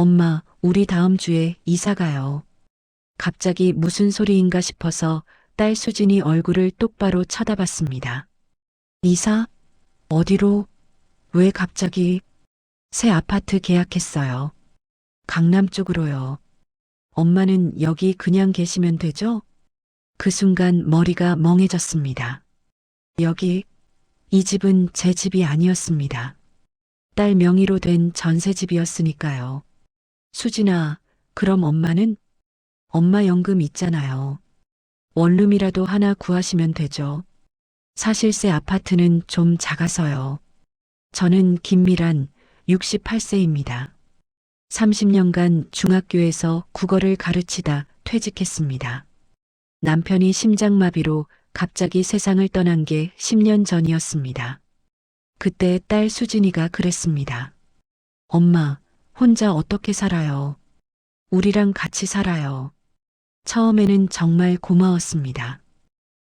엄마, 우리 다음 주에 이사 가요. 갑자기 무슨 소리인가 싶어서 딸 수진이 얼굴을 똑바로 쳐다봤습니다. 이사? 어디로? 왜 갑자기? 새 아파트 계약했어요. 강남 쪽으로요. 엄마는 여기 그냥 계시면 되죠? 그 순간 머리가 멍해졌습니다. 여기, 이 집은 제 집이 아니었습니다. 딸 명의로 된 전세집이었으니까요. 수진아, 그럼 엄마는? 엄마 연금 있잖아요. 원룸이라도 하나 구하시면 되죠. 사실세 아파트는 좀 작아서요. 저는 김미란, 68세입니다. 30년간 중학교에서 국어를 가르치다 퇴직했습니다. 남편이 심장마비로 갑자기 세상을 떠난 게 10년 전이었습니다. 그때 딸 수진이가 그랬습니다. 엄마, 혼자 어떻게 살아요? 우리랑 같이 살아요. 처음에는 정말 고마웠습니다.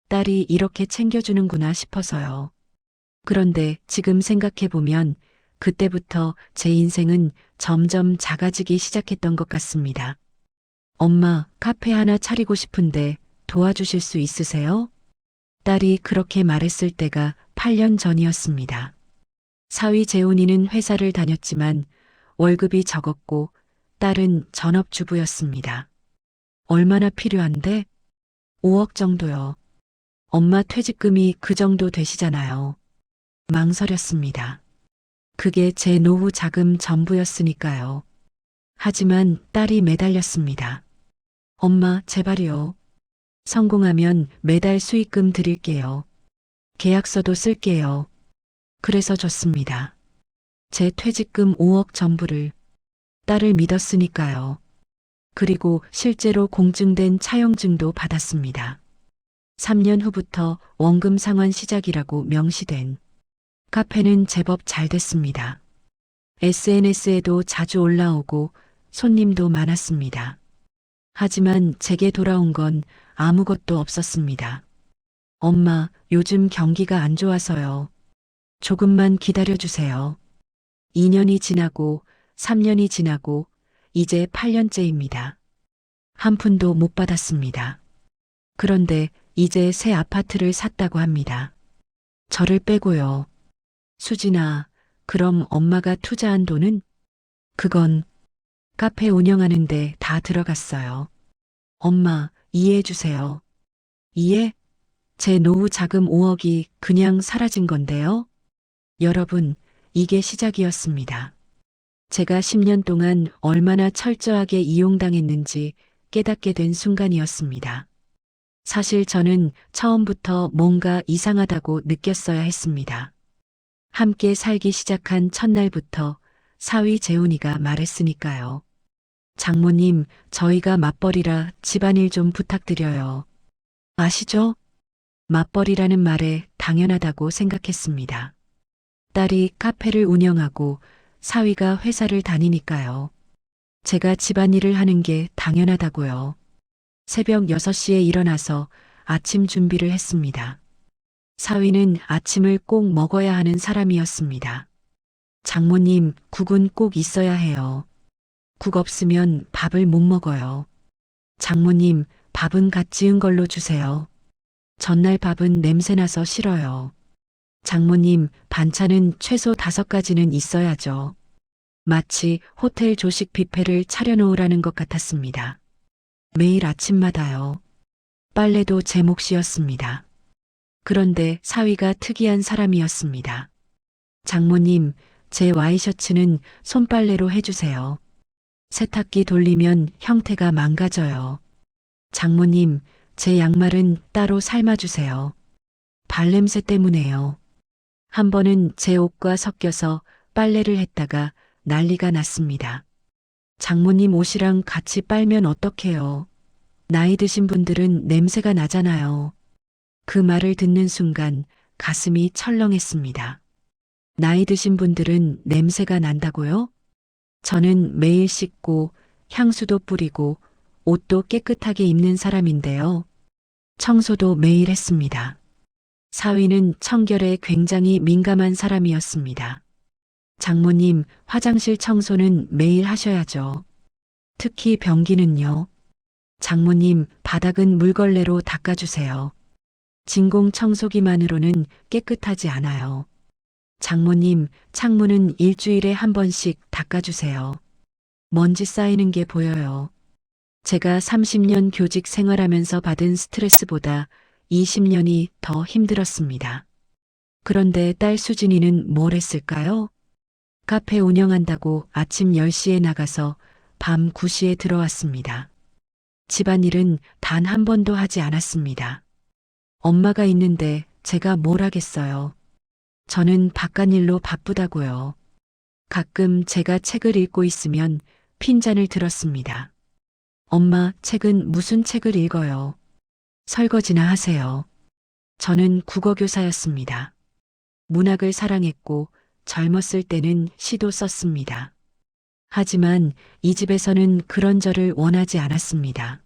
딸이 이렇게 챙겨주는구나 싶어서요. 그런데 지금 생각해보면 그때부터 제 인생은 점점 작아지기 시작했던 것 같습니다. 엄마, 카페 하나 차리고 싶은데 도와주실 수 있으세요? 딸이 그렇게 말했을 때가 8년 전이었습니다. 사위 재훈이는 회사를 다녔지만 월급이 적었고 딸은 전업주부였습니다. 얼마나 필요한데? 5억 정도요. 엄마 퇴직금이 그 정도 되시잖아요. 망설였습니다. 그게 제 노후 자금 전부였으니까요. 하지만 딸이 매달렸습니다. 엄마, 제발요. 성공하면 매달 수익금 드릴게요. 계약서도 쓸게요. 그래서 줬습니다. 제 퇴직금 5억 전부를. 딸을 믿었으니까요. 그리고 실제로 공증된 차용증도 받았습니다. 3년 후부터 원금 상환 시작이라고 명시된 카페는 제법 잘 됐습니다. SNS에도 자주 올라오고 손님도 많았습니다. 하지만 제게 돌아온 건 아무것도 없었습니다. 엄마, 요즘 경기가 안 좋아서요. 조금만 기다려주세요. 2년이 지나고 3년이 지나고 이제 8년째입니다. 한 푼도 못 받았습니다. 그런데 이제 새 아파트를 샀다고 합니다. 저를 빼고요. 수진아, 그럼 엄마가 투자한 돈은? 그건 카페 운영하는데 다 들어갔어요. 엄마, 이해해 주세요. 이해? 제 노후 자금 5억이 그냥 사라진 건데요. 여러분, 이게 시작이었습니다. 제가 10년 동안 얼마나 철저하게 이용당했는지 깨닫게 된 순간이었습니다. 사실 저는 처음부터 뭔가 이상하다고 느꼈어야 했습니다. 함께 살기 시작한 첫날부터 사위 재훈이가 말했으니까요. 장모님, 저희가 맞벌이라 집안일 좀 부탁드려요. 아시죠? 맞벌이라는 말에 당연하다고 생각했습니다. 딸이 카페를 운영하고 사위가 회사를 다니니까요. 제가 집안일을 하는 게 당연하다고요. 새벽 6시에 일어나서 아침 준비를 했습니다. 사위는 아침을 꼭 먹어야 하는 사람이었습니다. 장모님, 국은 꼭 있어야 해요. 국 없으면 밥을 못 먹어요. 장모님, 밥은 갓 지은 걸로 주세요. 전날 밥은 냄새나서 싫어요. 장모님, 반찬은 최소 5가지는 있어야죠. 마치 호텔 조식 뷔페를 차려놓으라는 것 같았습니다. 매일 아침마다요. 빨래도 제 몫이었습니다. 그런데 사위가 특이한 사람이었습니다. 장모님, 제 와이셔츠는 손빨래로 해주세요. 세탁기 돌리면 형태가 망가져요. 장모님, 제 양말은 따로 삶아주세요. 발냄새 때문에요. 한 번은 제 옷과 섞여서 빨래를 했다가 난리가 났습니다. 장모님 옷이랑 같이 빨면 어떡해요? 나이 드신 분들은 냄새가 나잖아요. 그 말을 듣는 순간 가슴이 철렁했습니다. 나이 드신 분들은 냄새가 난다고요? 저는 매일 씻고 향수도 뿌리고 옷도 깨끗하게 입는 사람인데요. 청소도 매일 했습니다. 사위는 청결에 굉장히 민감한 사람이었습니다. 장모님, 화장실 청소는 매일 하셔야죠. 특히 변기는요. 장모님, 바닥은 물걸레로 닦아주세요. 진공 청소기만으로는 깨끗하지 않아요. 장모님, 창문은 일주일에 한 번씩 닦아주세요. 먼지 쌓이는 게 보여요. 제가 30년 교직 생활하면서 받은 스트레스보다 20년이 더 힘들었습니다. 그런데 딸 수진이는 뭘 했을까요? 카페 운영한다고 아침 10시에 나가서 밤 9시에 들어왔습니다. 집안일은 단 한 번도 하지 않았습니다. 엄마가 있는데 제가 뭘 하겠어요. 저는 바깥일로 바쁘다고요. 가끔 제가 책을 읽고 있으면 핀잔을 들었습니다. 엄마, 책은 무슨 책을 읽어요? 설거지나 하세요. 저는 국어교사였습니다. 문학을 사랑했고 젊었을 때는 시도 썼습니다. 하지만 이 집에서는 그런 저를 원하지 않았습니다.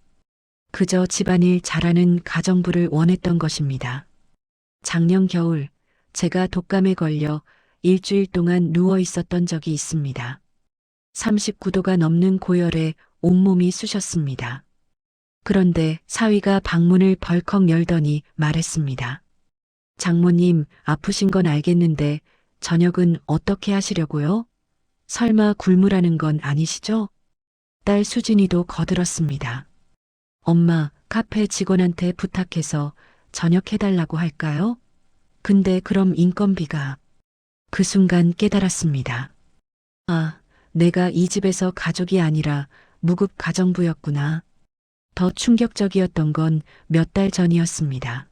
그저 집안일 잘하는 가정부를 원했던 것입니다. 작년 겨울 제가 독감에 걸려 일주일 동안 누워 있었던 적이 있습니다. 39도가 넘는 고열에 온몸이 쑤셨습니다. 그런데 사위가 방문을 벌컥 열더니 말했습니다. 장모님, 아프신 건 알겠는데 저녁은 어떻게 하시려고요? 설마 굶으라는 건 아니시죠? 딸 수진이도 거들었습니다. 엄마, 카페 직원한테 부탁해서 저녁 해달라고 할까요? 근데 그럼 인건비가. 그 순간 깨달았습니다. 아, 내가 이 집에서 가족이 아니라 무급 가정부였구나. 더 충격적이었던 건 몇 달 전이었습니다.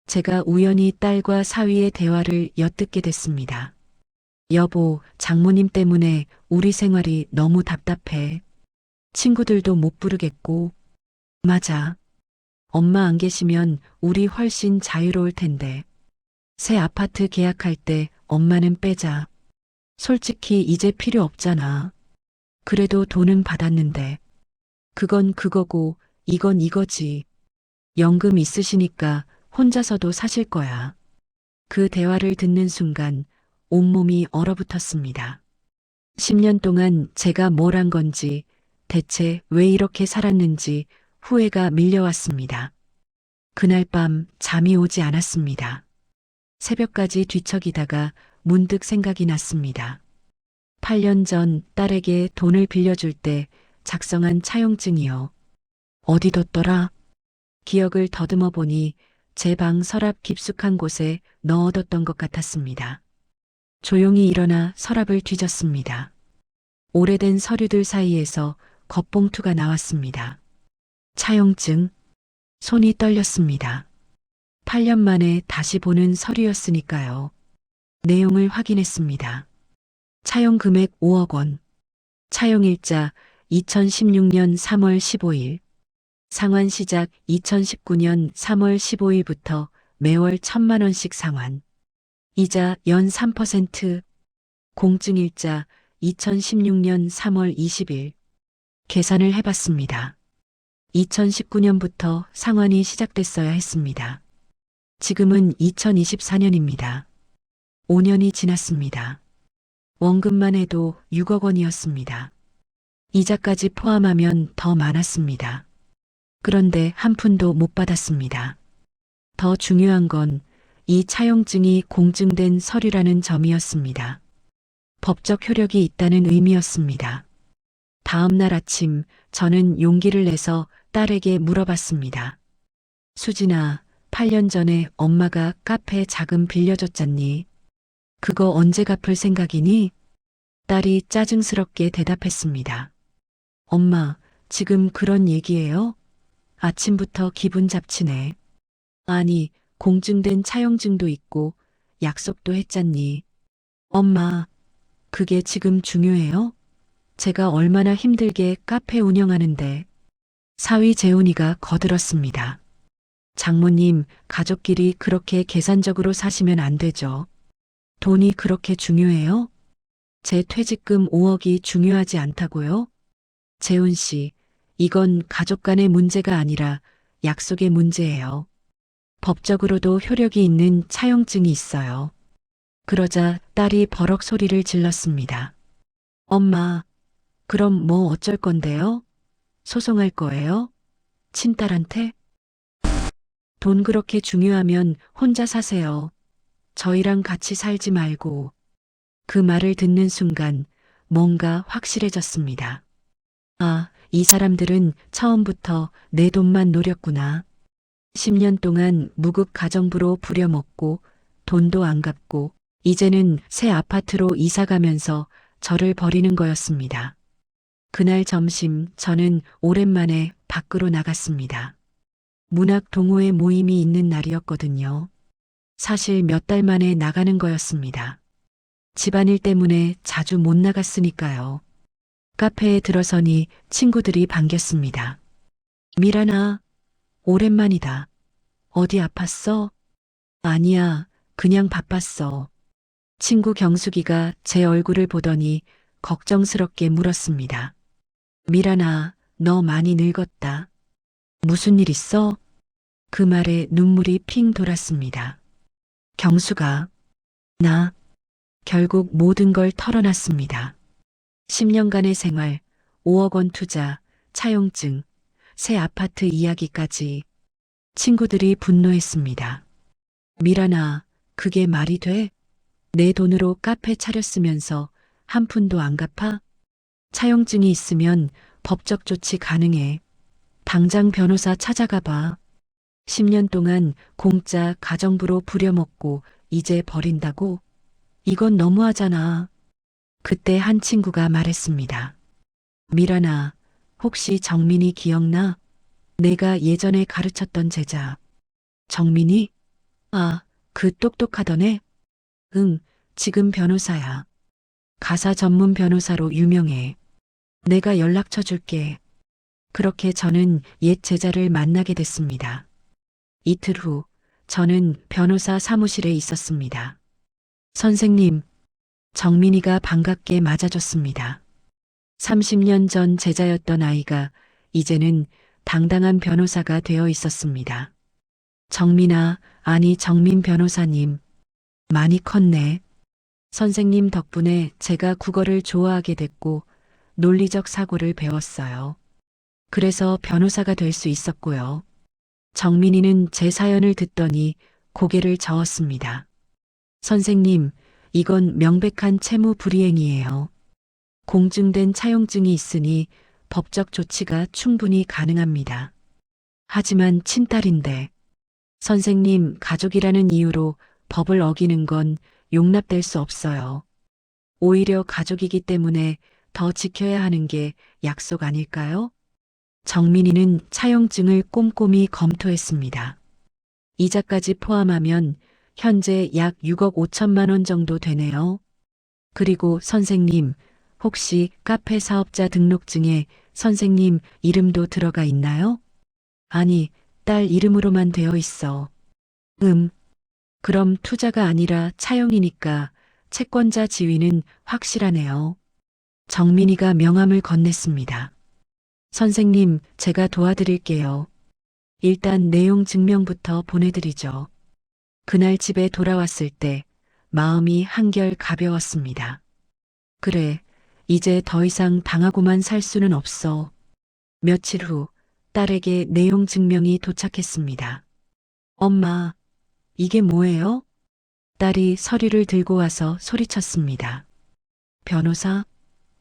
제가 우연히 딸과 사위의 대화를 엿듣게 됐습니다. 여보, 장모님 때문에 우리 생활이 너무 답답해. 친구들도 못 부르겠고. 맞아. 엄마 안 계시면 우리 훨씬 자유로울 텐데. 새 아파트 계약할 때 엄마는 빼자. 솔직히 이제 필요 없잖아. 그래도 돈은 받았는데. 그건 그거고 이건 이거지. 연금 있으시니까 혼자서도 사실 거야. 그 대화를 듣는 순간 온몸이 얼어붙었습니다. 10년 동안 제가 뭘 한 건지, 대체 왜 이렇게 살았는지 후회가 밀려왔습니다. 그날 밤 잠이 오지 않았습니다. 새벽까지 뒤척이다가 문득 생각이 났습니다. 8년 전 딸에게 돈을 빌려줄 때 작성한 차용증이요. 어디 뒀더라? 기억을 더듬어 보니 제 방 서랍 깊숙한 곳에 넣어뒀던 것 같았습니다. 조용히 일어나 서랍을 뒤졌습니다. 오래된 서류들 사이에서 겉봉투가 나왔습니다. 차용증. 손이 떨렸습니다. 8년 만에 다시 보는 서류였으니까요. 내용을 확인했습니다. 차용 금액 5억 원. 차용일자 2016년 3월 15일. 상환 시작 2019년 3월 15일부터 매월 1,000만 원씩 상환. 이자 연 3%. 공증일자 2016년 3월 20일. 계산을 해봤습니다. 2019년부터 상환이 시작됐어야 했습니다. 지금은 2024년입니다. 5년이 지났습니다. 원금만 해도 6억 원이었습니다. 이자까지 포함하면 더 많았습니다. 그런데 한 푼도 못 받았습니다. 더 중요한 건 이 차용증이 공증된 서류라는 점이었습니다. 법적 효력이 있다는 의미였습니다. 다음 날 아침 저는 용기를 내서 딸에게 물어봤습니다. 수진아, 8년 전에 엄마가 카페 자금 빌려줬잖니. 그거 언제 갚을 생각이니? 딸이 짜증스럽게 대답했습니다. 엄마, 지금 그런 얘기예요? 아침부터 기분 잡치네. 아니, 공증된 차용증도 있고 약속도 했잖니. 엄마, 그게 지금 중요해요? 제가 얼마나 힘들게 카페 운영하는데. 사위 재훈이가 거들었습니다. 장모님, 가족끼리 그렇게 계산적으로 사시면 안 되죠. 돈이 그렇게 중요해요? 제 퇴직금 5억이 중요하지 않다고요? 재훈 씨, 이건 가족 간의 문제가 아니라 약속의 문제예요. 법적으로도 효력이 있는 차용증이 있어요. 그러자 딸이 버럭 소리를 질렀습니다. 엄마, 그럼 뭐 어쩔 건데요? 소송할 거예요? 친딸한테? 돈 그렇게 중요하면 혼자 사세요. 저희랑 같이 살지 말고. 그 말을 듣는 순간 뭔가 확실해졌습니다. 아, 이 사람들은 처음부터 내 돈만 노렸구나. 10년 동안 무급 가정부로 부려먹고 돈도 안 갚고 이제는 새 아파트로 이사 가면서 저를 버리는 거였습니다. 그날 점심 저는 오랜만에 밖으로 나갔습니다. 문학 동호회 모임이 있는 날이었거든요. 사실 몇 달 만에 나가는 거였습니다. 집안일 때문에 자주 못 나갔으니까요. 카페에 들어서니 친구들이 반겼습니다. 미란아, 오랜만이다. 어디 아팠어? 아니야, 그냥 바빴어. 친구 경숙이가 제 얼굴을 보더니 걱정스럽게 물었습니다. 미란아, 너 많이 늙었다. 무슨 일 있어? 그 말에 눈물이 핑 돌았습니다. 경수가, 나, 결국 모든 걸 털어놨습니다. 10년간의 생활, 5억 원 투자, 차용증, 새 아파트 이야기까지 친구들이 분노했습니다. 미란아, 그게 말이 돼? 내 돈으로 카페 차렸으면서 한 푼도 안 갚아? 차용증이 있으면 법적 조치 가능해. 당장 변호사 찾아가 봐. 10년 동안 공짜 가정부로 부려먹고 이제 버린다고? 이건 너무하잖아. 그때 한 친구가 말했습니다. 미란아, 혹시 정민이 기억나? 내가 예전에 가르쳤던 제자. 정민이? 아, 그 똑똑하던 애? 응, 지금 변호사야. 가사 전문 변호사로 유명해. 내가 연락처 줄게. 그렇게 저는 옛 제자를 만나게 됐습니다. 이틀 후, 저는 변호사 사무실에 있었습니다. 선생님, 정민이가 반갑게 맞아줬습니다. 30년 전 제자였던 아이가 이제는 당당한 변호사가 되어 있었습니다. 정민아, 아니 정민 변호사님, 많이 컸네. 선생님 덕분에 제가 국어를 좋아하게 됐고 논리적 사고를 배웠어요. 그래서 변호사가 될 수 있었고요. 정민이는 제 사연을 듣더니 고개를 저었습니다. 선생님, 이건 명백한 채무 불이행이에요. 공증된 차용증이 있으니 법적 조치가 충분히 가능합니다. 하지만 친딸인데 선생님 가족이라는 이유로 법을 어기는 건 용납될 수 없어요. 오히려 가족이기 때문에 더 지켜야 하는 게 약속 아닐까요? 정민이는 차용증을 꼼꼼히 검토했습니다. 이자까지 포함하면 현재 약 6억 5천만 원 정도 되네요. 그리고 선생님, 혹시 카페 사업자 등록증에 선생님 이름도 들어가 있나요? 아니, 딸 이름으로만 되어 있어. 그럼 투자가 아니라 차용이니까 채권자 지위는 확실하네요. 정민이가 명함을 건넸습니다. 선생님, 제가 도와드릴게요. 일단 내용 증명부터 보내드리죠. 그날 집에 돌아왔을 때 마음이 한결 가벼웠습니다. 그래, 이제 더 이상 당하고만 살 수는 없어. 며칠 후 딸에게 내용 증명이 도착했습니다. 엄마, 이게 뭐예요? 딸이 서류를 들고 와서 소리쳤습니다. 변호사,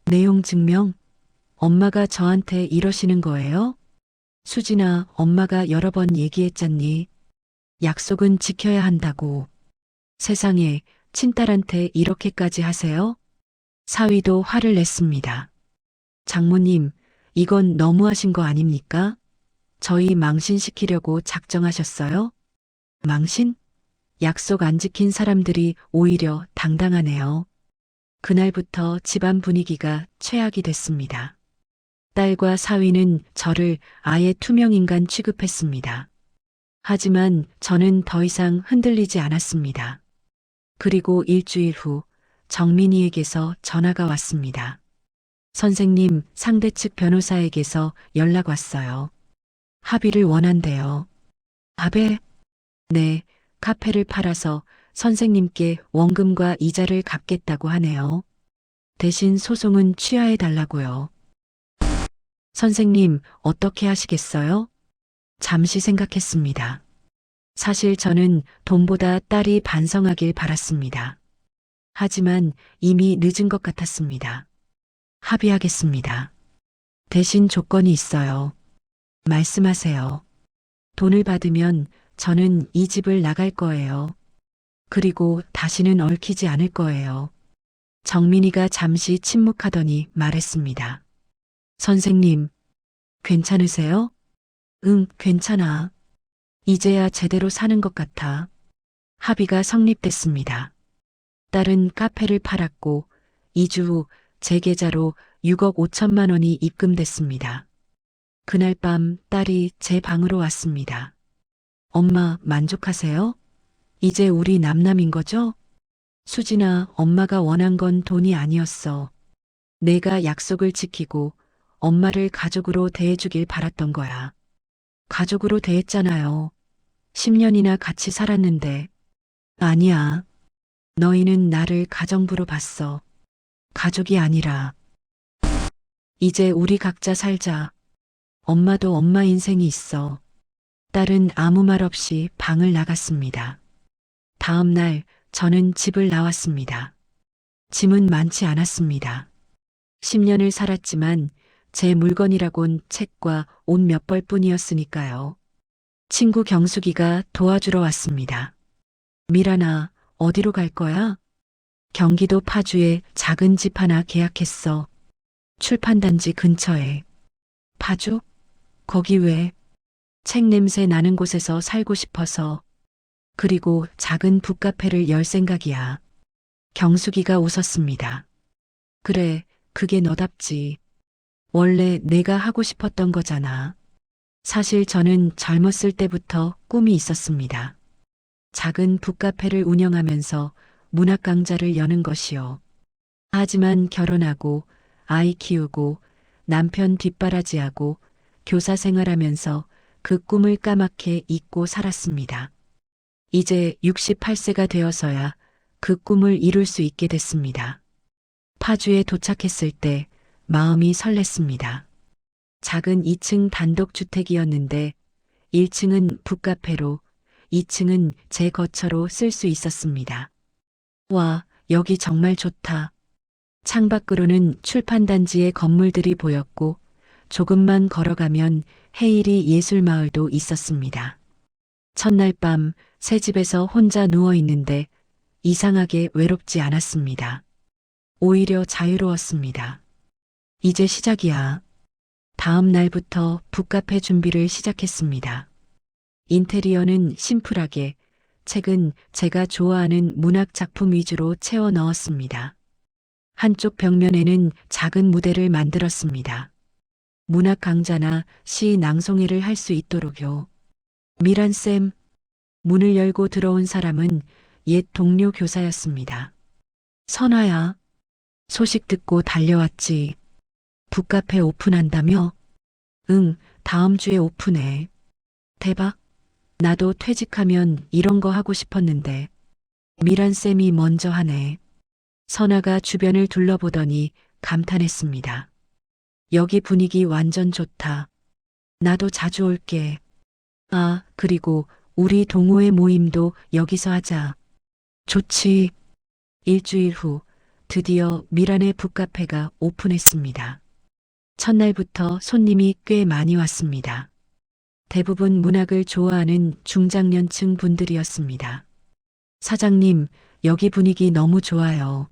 내용 증명? 엄마가 저한테 이러시는 거예요? 수진아, 엄마가 여러 번 얘기했잖니. 약속은 지켜야 한다고. 세상에, 친딸한테 이렇게까지 하세요? 사위도 화를 냈습니다. 장모님, 이건 너무하신 거 아닙니까? 저희 망신시키려고 작정하셨어요? 망신? 약속 안 지킨 사람들이 오히려 당당하네요. 그날부터 집안 분위기가 최악이 됐습니다. 딸과 사위는 저를 아예 투명인간 취급했습니다. 하지만 저는 더 이상 흔들리지 않았습니다. 그리고 일주일 후 정민이에게서 전화가 왔습니다. 선생님, 상대 측 변호사에게서 연락 왔어요. 합의를 원한대요. 합의? 네, 카페를 팔아서 선생님께 원금과 이자를 갚겠다고 하네요. 대신 소송은 취하해 달라고요. 선생님, 어떻게 하시겠어요? 잠시 생각했습니다. 사실 저는 돈보다 딸이 반성하길 바랐습니다. 하지만 이미 늦은 것 같았습니다. 합의하겠습니다. 대신 조건이 있어요. 말씀하세요. 돈을 받으면 저는 이 집을 나갈 거예요. 그리고 다시는 얽히지 않을 거예요. 정민이가 잠시 침묵하더니 말했습니다. 선생님, 괜찮으세요? 응, 괜찮아. 이제야 제대로 사는 것 같아. 합의가 성립됐습니다. 딸은 카페를 팔았고 2주 후 제 계좌로 6억 5천만 원이 입금됐습니다. 그날 밤 딸이 제 방으로 왔습니다. 엄마, 만족하세요? 이제 우리 남남인 거죠? 수진아, 엄마가 원한 건 돈이 아니었어. 내가 약속을 지키고 엄마를 가족으로 대해주길 바랐던 거야. 가족으로 대했잖아요. 10년이나 같이 살았는데. 아니야. 너희는 나를 가정부로 봤어. 가족이 아니라. 이제 우리 각자 살자. 엄마도 엄마 인생이 있어. 딸은 아무 말 없이 방을 나갔습니다. 다음 날 저는 집을 나왔습니다. 짐은 많지 않았습니다. 10년을 살았지만 제 물건이라곤 책과 옷 몇 벌뿐이었으니까요. 친구 경숙이가 도와주러 왔습니다. 미란아, 어디로 갈 거야? 경기도 파주에 작은 집 하나 계약했어. 출판단지 근처에. 파주? 거기 왜? 책 냄새 나는 곳에서 살고 싶어서. 그리고 작은 북카페를 열 생각이야. 경숙이가 웃었습니다. 그래, 그게 너답지. 원래 내가 하고 싶었던 거잖아. 사실 저는 젊었을 때부터 꿈이 있었습니다. 작은 북카페를 운영하면서 문학 강좌를 여는 것이요. 하지만 결혼하고 아이 키우고 남편 뒷바라지하고 교사 생활하면서 그 꿈을 까맣게 잊고 살았습니다. 이제 68세가 되어서야 그 꿈을 이룰 수 있게 됐습니다. 파주에 도착했을 때 마음이 설렜습니다. 작은 2층 단독주택이었는데 1층은 북카페로 2층은 제 거처로 쓸 수 있었습니다. 와, 여기 정말 좋다. 창밖으로는 출판단지의 건물들이 보였고 조금만 걸어가면 헤이리 예술마을도 있었습니다. 첫날 밤 새 집에서 혼자 누워 있는데 이상하게 외롭지 않았습니다. 오히려 자유로웠습니다. 이제 시작이야. 다음 날부터 북카페 준비를 시작했습니다. 인테리어는 심플하게, 책은 제가 좋아하는 문학 작품 위주로 채워 넣었습니다. 한쪽 벽면에는 작은 무대를 만들었습니다. 문학 강좌나 시 낭송회를 할 수 있도록요. 미란쌤, 문을 열고 들어온 사람은 옛 동료 교사였습니다. 선아야, 소식 듣고 달려왔지. 북카페 오픈한다며? 응, 다음 주에 오픈해. 대박. 나도 퇴직하면 이런 거 하고 싶었는데. 미란쌤이 먼저 하네. 선아가 주변을 둘러보더니 감탄했습니다. 여기 분위기 완전 좋다. 나도 자주 올게. 아, 그리고 우리 동호회 모임도 여기서 하자. 좋지. 일주일 후 드디어 미란의 북카페가 오픈했습니다. 첫날부터 손님이 꽤 많이 왔습니다. 대부분 문학을 좋아하는 중장년층 분들이었습니다. 사장님, 여기 분위기 너무 좋아요.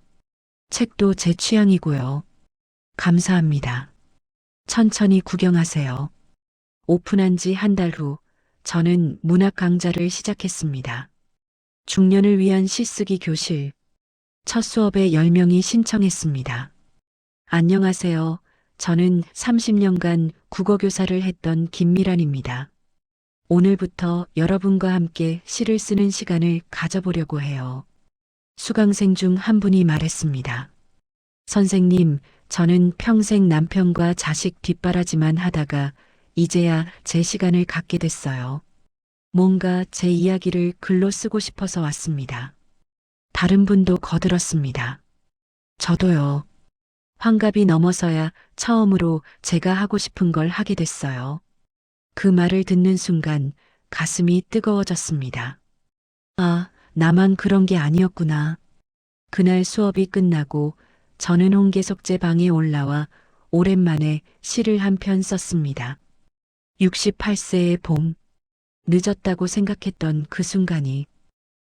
책도 제 취향이고요. 감사합니다. 천천히 구경하세요. 오픈한 지 한 달 후 저는 문학 강좌를 시작했습니다. 중년을 위한 시쓰기 교실. 첫 수업에 10명이 신청했습니다. 안녕하세요. 저는 30년간 국어교사를 했던 김미란입니다. 오늘부터 여러분과 함께 시를 쓰는 시간을 가져보려고 해요. 수강생 중 한 분이 말했습니다. 선생님, 저는 평생 남편과 자식 뒷바라지만 하다가 이제야 제 시간을 갖게 됐어요. 뭔가 제 이야기를 글로 쓰고 싶어서 왔습니다. 다른 분도 거들었습니다. 저도요. 환갑이 넘어서야 처음으로 제가 하고 싶은 걸 하게 됐어요. 그 말을 듣는 순간 가슴이 뜨거워졌습니다. 아, 나만 그런 게 아니었구나. 그날 수업이 끝나고 저는 홍계석제 방에 올라와 오랜만에 시를 한 편 썼습니다. 68세의 봄, 늦었다고 생각했던 그 순간이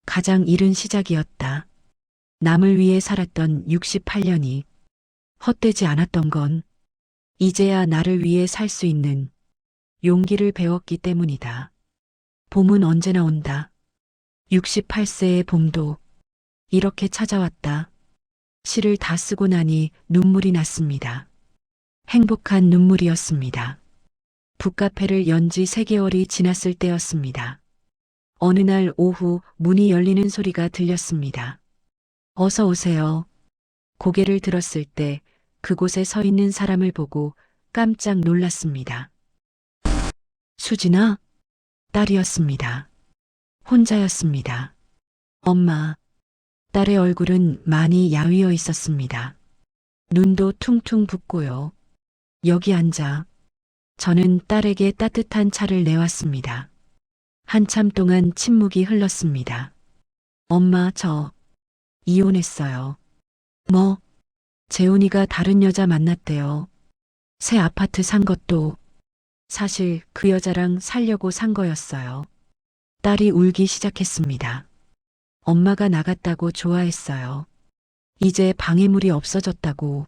가장 이른 시작이었다. 남을 위해 살았던 68년이 헛되지 않았던 건 이제야 나를 위해 살 수 있는 용기를 배웠기 때문이다. 봄은 언제나 온다. 68세의 봄도 이렇게 찾아왔다. 시를 다 쓰고 나니 눈물이 났습니다. 행복한 눈물이었습니다. 북카페를 연 지 3개월이 지났을 때였습니다. 어느 날 오후 문이 열리는 소리가 들렸습니다. 어서 오세요. 고개를 들었을 때 그곳에 서 있는 사람을 보고 깜짝 놀랐습니다. 수진아? 딸이었습니다. 혼자였습니다. 엄마. 딸의 얼굴은 많이 야위어 있었습니다. 눈도 퉁퉁 붓고요. 여기 앉아. 저는 딸에게 따뜻한 차를 내왔습니다. 한참 동안 침묵이 흘렀습니다. 엄마, 저 이혼했어요. 뭐? 재훈이가 다른 여자 만났대요. 새 아파트 산 것도 사실 그 여자랑 살려고 산 거였어요. 딸이 울기 시작했습니다. 엄마가 나갔다고 좋아했어요. 이제 방해물이 없어졌다고.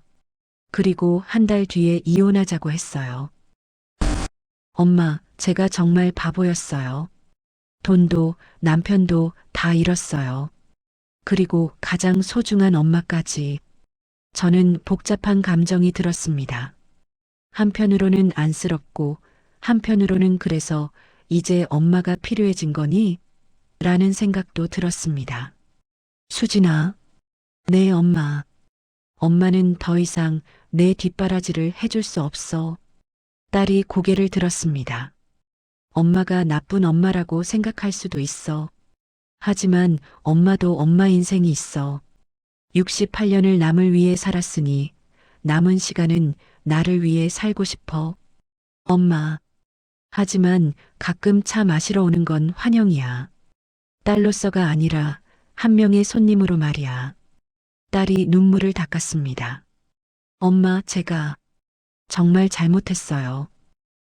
그리고 한 달 뒤에 이혼하자고 했어요. 엄마, 제가 정말 바보였어요. 돈도 남편도 다 잃었어요. 그리고 가장 소중한 엄마까지. 저는 복잡한 감정이 들었습니다. 한편으로는 안쓰럽고 한편으로는 그래서 이제 엄마가 필요해진 거니? 라는 생각도 들었습니다. 수진아, 네 엄마. 엄마는 더 이상 내 뒷바라지를 해줄 수 없어. 딸이 고개를 들었습니다. 엄마가 나쁜 엄마라고 생각할 수도 있어. 하지만 엄마도 엄마 인생이 있어. 68년을 남을 위해 살았으니 남은 시간은 나를 위해 살고 싶어. 엄마. 하지만 가끔 차 마시러 오는 건 환영이야. 딸로서가 아니라 한 명의 손님으로 말이야. 딸이 눈물을 닦았습니다. 엄마, 제가 정말 잘못했어요.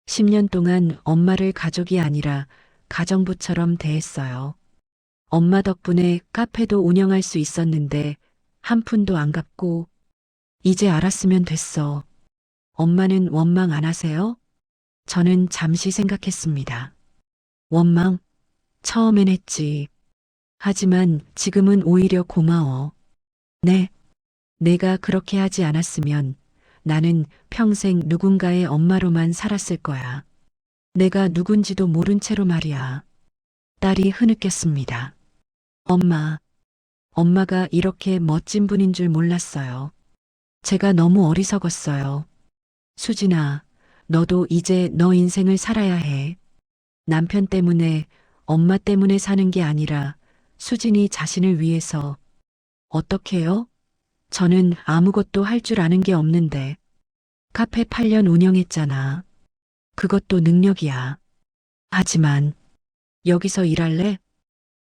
10년 동안 엄마를 가족이 아니라 가정부처럼 대했어요. 엄마 덕분에 카페도 운영할 수 있었는데 한 푼도 안 갚고 이제 알았으면 됐어. 엄마는 원망 안 하세요? 저는 잠시 생각했습니다. 원망? 처음엔 했지. 하지만 지금은 오히려 고마워. 네. 내가 그렇게 하지 않았으면 나는 평생 누군가의 엄마로만 살았을 거야. 내가 누군지도 모른 채로 말이야. 딸이 흐느꼈습니다. 엄마. 엄마가 이렇게 멋진 분인 줄 몰랐어요. 제가 너무 어리석었어요. 수진아, 너도 이제 너 인생을 살아야 해. 남편 때문에, 엄마 때문에 사는 게 아니라 수진이 자신을 위해서. 어떻게요? 저는 아무것도 할 줄 아는 게 없는데. 카페 8년 운영했잖아. 그것도 능력이야. 하지만 여기서 일할래?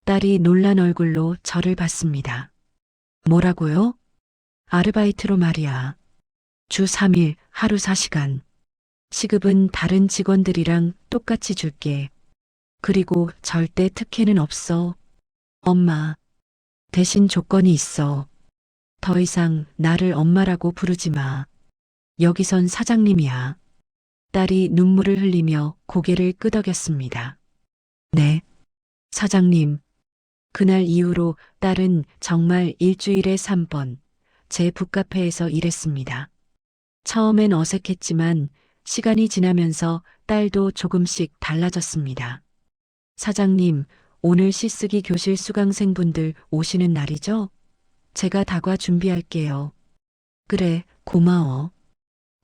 딸이 놀란 얼굴로 저를 봤습니다. 뭐라고요? 아르바이트로 말이야. 주 3일, 하루 4시간. 시급은 다른 직원들이랑 똑같이 줄게. 그리고 절대 특혜는 없어. 엄마, 대신 조건이 있어. 더 이상 나를 엄마라고 부르지 마. 여기선 사장님이야. 딸이 눈물을 흘리며 고개를 끄덕였습니다. 네, 사장님. 그날 이후로 딸은 정말 일주일에 3번 제 북카페에서 일했습니다. 처음엔 어색했지만 시간이 지나면서 딸도 조금씩 달라졌습니다. 사장님, 오늘 시쓰기 교실 수강생분들 오시는 날이죠? 제가 다과 준비할게요. 그래, 고마워.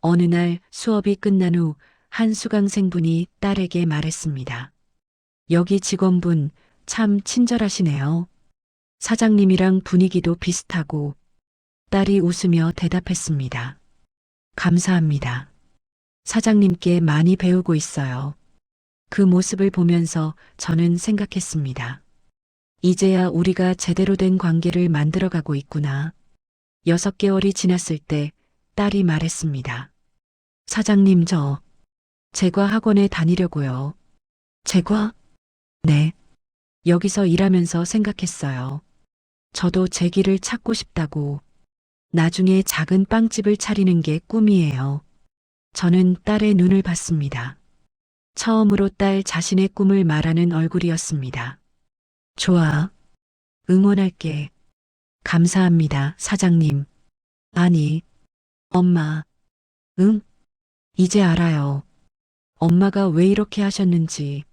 어느 날 수업이 끝난 후 한 수강생분이 딸에게 말했습니다. 여기 직원분 참 친절하시네요. 사장님이랑 분위기도 비슷하고 딸이 웃으며 대답했습니다. 감사합니다. 사장님께 많이 배우고 있어요. 그 모습을 보면서 저는 생각했습니다. 이제야 우리가 제대로 된 관계를 만들어가고 있구나. 6개월이 지났을 때 딸이 말했습니다. 사장님, 저 제과 학원에 다니려고요. 제과? 네. 여기서 일하면서 생각했어요. 저도 제 길을 찾고 싶다고. 나중에 작은 빵집을 차리는 게 꿈이에요. 저는 딸의 눈을 봤습니다. 처음으로 딸 자신의 꿈을 말하는 얼굴이었습니다. 좋아. 응원할게. 감사합니다, 사장님. 아니, 엄마. 응? 이제 알아요. 엄마가 왜 이렇게 하셨는지.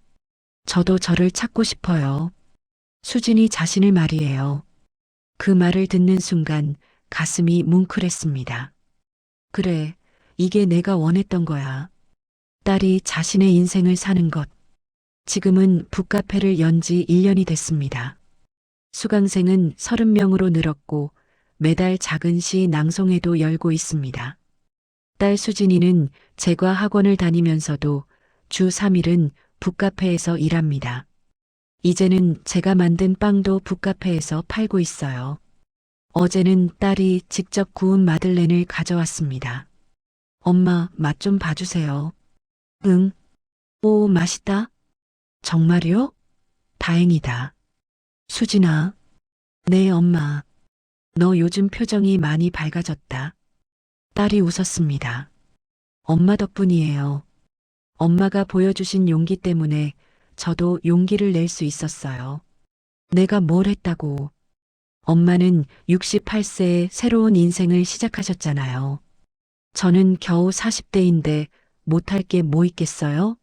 저도 저를 찾고 싶어요. 수진이 자신을 말이에요. 그 말을 듣는 순간 가슴이 뭉클했습니다. 그래, 이게 내가 원했던 거야. 딸이 자신의 인생을 사는 것. 지금은 북카페를 연 지 1년이 됐습니다. 수강생은 30명으로 늘었고 매달 작은 시 낭송회도 열고 있습니다. 딸 수진이는 제과 학원을 다니면서도 주 3일은 북카페에서 일합니다. 이제는 제가 만든 빵도 북카페에서 팔고 있어요. 어제는 딸이 직접 구운 마들렌을 가져왔습니다. 엄마, 맛 좀 봐주세요. 응. 오, 맛있다. 정말요? 다행이다. 수진아. 네, 엄마. 너 요즘 표정이 많이 밝아졌다. 딸이 웃었습니다. 엄마 덕분이에요. 엄마가 보여주신 용기 때문에 저도 용기를 낼 수 있었어요. 내가 뭘 했다고. 엄마는 68세에 새로운 인생을 시작하셨잖아요. 저는 겨우 40대인데 못할 게 뭐 있겠어요?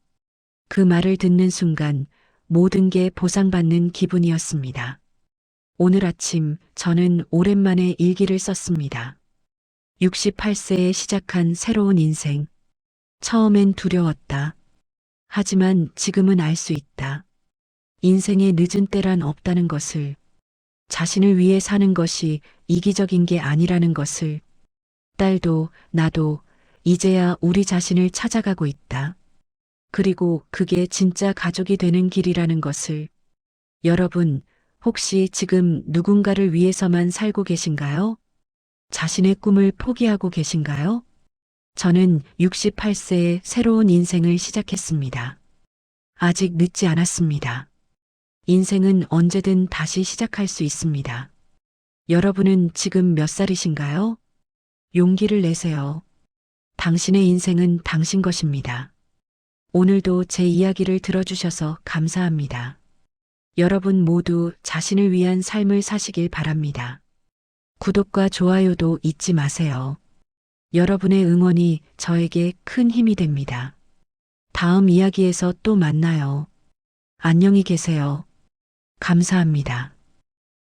그 말을 듣는 순간 모든 게 보상받는 기분이었습니다. 오늘 아침 저는 오랜만에 일기를 썼습니다. 68세에 시작한 새로운 인생. 처음엔 두려웠다. 하지만 지금은 알 수 있다. 인생의 늦은 때란 없다는 것을, 자신을 위해 사는 것이 이기적인 게 아니라는 것을, 딸도 나도 이제야 우리 자신을 찾아가고 있다. 그리고 그게 진짜 가족이 되는 길이라는 것을. 여러분, 혹시 지금 누군가를 위해서만 살고 계신가요? 자신의 꿈을 포기하고 계신가요? 저는 68세에 새로운 인생을 시작했습니다. 아직 늦지 않았습니다. 인생은 언제든 다시 시작할 수 있습니다. 여러분은 지금 몇 살이신가요? 용기를 내세요. 당신의 인생은 당신 것입니다. 오늘도 제 이야기를 들어주셔서 감사합니다. 여러분 모두 자신을 위한 삶을 사시길 바랍니다. 구독과 좋아요도 잊지 마세요. 여러분의 응원이 저에게 큰 힘이 됩니다. 다음 이야기에서 또 만나요. 안녕히 계세요. 감사합니다.